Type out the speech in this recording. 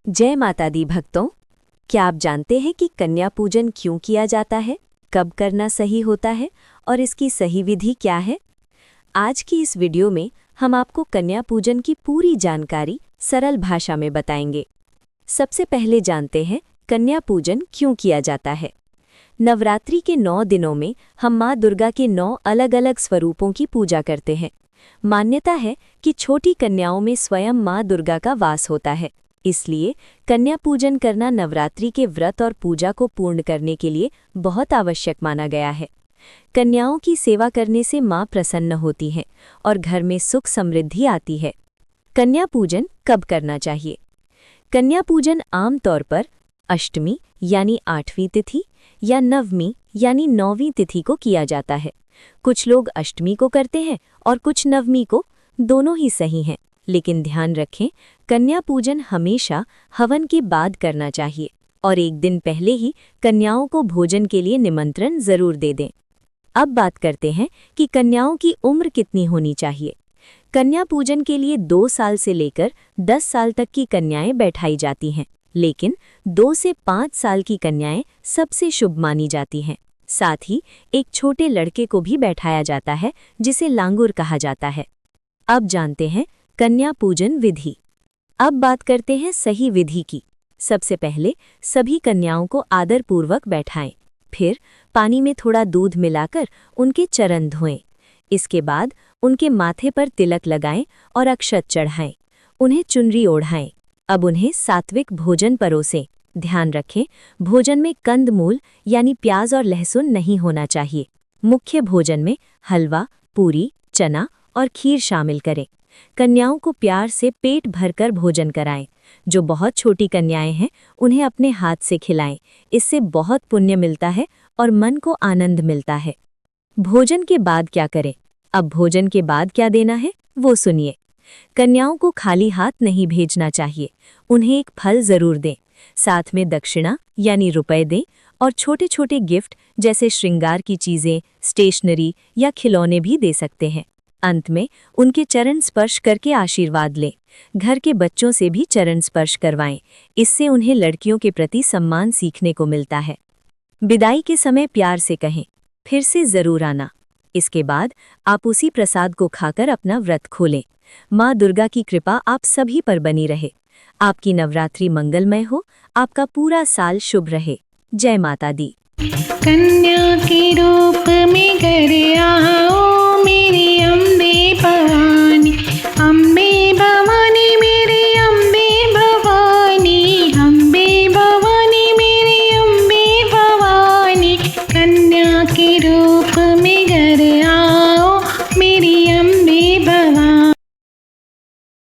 जय माता दी भक्तों, क्या आप जानते हैं कि कन्या पूजन क्यों किया जाता है, कब करना सही होता है और इसकी सही विधि क्या है? आज की इस वीडियो में हम आपको कन्या पूजन की पूरी जानकारी सरल भाषा में बताएंगे। सबसे पहले जानते हैं कन्या पूजन क्यों किया जाता है। नवरात्रि के 9 दिनों में हम माँ दुर्गा के 9 अलग-अलग स्वरूपों की पूजा करते हैं। मान्यता है कि छोटी कन्याओं में स्वयं माँ दुर्गा का वास होता है, इसलिए कन्या पूजन करना नवरात्रि के व्रत और पूजा को पूर्ण करने के लिए बहुत आवश्यक माना गया है। कन्याओं की सेवा करने से माँ प्रसन्न होती हैं और घर में सुख समृद्धि आती है। कन्या पूजन कब करना चाहिए? कन्या पूजन आमतौर पर अष्टमी यानी 8वीं तिथि या नवमी यानी 9वीं तिथि को किया जाता है। कुछ लोग अष्टमी को करते हैं और कुछ नवमी को, दोनों ही सही हैं, लेकिन ध्यान रखें कन्या पूजन हमेशा हवन के बाद करना चाहिए और एक दिन पहले ही कन्याओं को भोजन के लिए निमंत्रण जरूर दे दें। अब बात करते हैं कि कन्याओं की उम्र कितनी होनी चाहिए। कन्या पूजन के लिए 2 साल से लेकर 10 साल तक की कन्याएं बैठाई जाती हैं, लेकिन 2 से 5 साल की कन्याएं सबसे शुभ मानी जाती हैं। साथ ही एक छोटे लड़के को भी बैठाया जाता है जिसे लांगुर कहा जाता है। अब जानते हैं कन्या पूजन विधि। अब बात करते हैं सही विधि की। सबसे पहले सभी कन्याओं को आदरपूर्वक बैठाएं, फिर पानी में थोड़ा दूध मिलाकर उनके चरण धोएं। इसके बाद उनके माथे पर तिलक लगाएं और अक्षत चढ़ाएं, उन्हें चुनरी ओढ़ाएं। अब उन्हें सात्विक भोजन परोसें। ध्यान रखें, भोजन में कंदमूल यानी प्याज और लहसुन नहीं होना चाहिए। मुख्य भोजन में हलवा, पूरी, चना और खीर शामिल करें। कन्याओं को प्यार से पेट भरकर भोजन कराएं। जो बहुत छोटी कन्याएं हैं उन्हें अपने हाथ से खिलाएं, इससे बहुत पुण्य मिलता है और मन को आनंद मिलता है। भोजन के बाद क्या करें? अब भोजन के बाद क्या देना है वो सुनिए। कन्याओं को खाली हाथ नहीं भेजना चाहिए, उन्हें एक फल जरूर दें। साथ में दक्षिणा यानी रुपए दें और छोटे छोटे गिफ्ट जैसे श्रृंगार की चीजें, स्टेशनरी या खिलौने भी दे सकते हैं। अंत में उनके चरण स्पर्श करके आशीर्वाद लें। घर के बच्चों से भी चरण स्पर्श करवाएं, इससे उन्हें लड़कियों के प्रति सम्मान सीखने को मिलता है। विदाई के समय प्यार से कहें, फिर से जरूर आना। इसके बाद आप उसी प्रसाद को खाकर अपना व्रत खोलें। माँ दुर्गा की कृपा आप सभी पर बनी रहे। आपकी नवरात्रि मंगलमय हो, आपका पूरा साल शुभ रहे। जय माता दी। कन्या के रूप में घर आओ मेरी अम्बे भवानी, अम्बे भवानी मेरी अम्बे भवानी, अम्बे भवानी मेरी अम्बे भवानी। कन्या के रूप में घर